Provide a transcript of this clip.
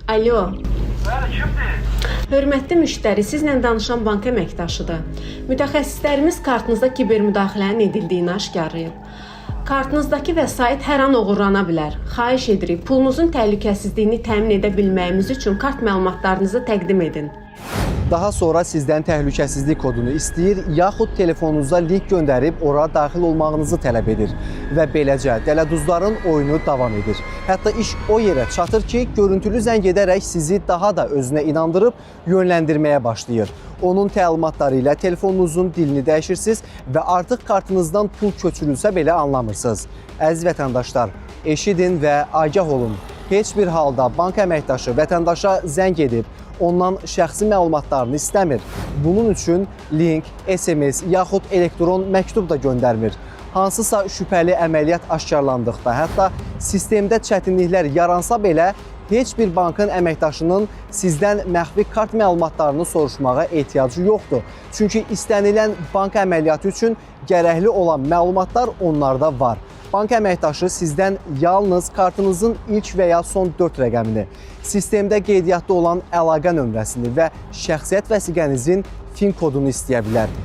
Alo. Bəli, kimdir? Hörmətli müştəri, sizlə danışan bank əməkdaşıdır. Mütəxəssislərimiz kartınızda kibermüdaxilənin edildiyini aşkarlayıb. Kartınızdakı vəsait hər an oğurlana bilər. Xahiş edirik, pulunuzun təhlükəsizliyini təmin edə bilməyimiz üçün kart məlumatlarınızı təqdim edin. Daha sonra sizdən təhlükəsizlik kodunu istəyir, yaxud telefonunuza link göndərib ora daxil olmağınızı tələb edir. Və beləcə dələduzların oyunu davam edir. Hətta iş o yerə çatır ki, görüntülü zəng edərək sizi daha da özünə inandırıb yönləndirməyə başlayır. Onun təlimatları ilə telefonunuzun dilini dəyişirsiniz və artıq kartınızdan pul köçürülsə belə anlamırsınız. Əziz vətəndaşlar, eşidin və agah olun. Heç bir halda bank əməkdaşı vətəndaşa zəng edib, ondan şəxsi məlumatlarını istəmir. Bunun üçün link, SMS yaxud elektron məktub da göndərmir. Hansısa şübhəli əməliyyat aşkarlandıqda, hətta sistemdə çətinliklər yaransa belə, heç bir bankın əməkdaşının sizdən məxfi kart məlumatlarını soruşmağa ehtiyacı yoxdur. Çünki istənilən bank əməliyyatı üçün gərəkli olan məlumatlar onlarda var. Bank əməkdaşı sizdən yalnız kartınızın ilk və ya son 4 rəqəmini, sistemdə qeydiyyatda olan əlaqə nömrəsini və şəxsiyyət vəsiqənizin FIN kodunu istəyə bilər.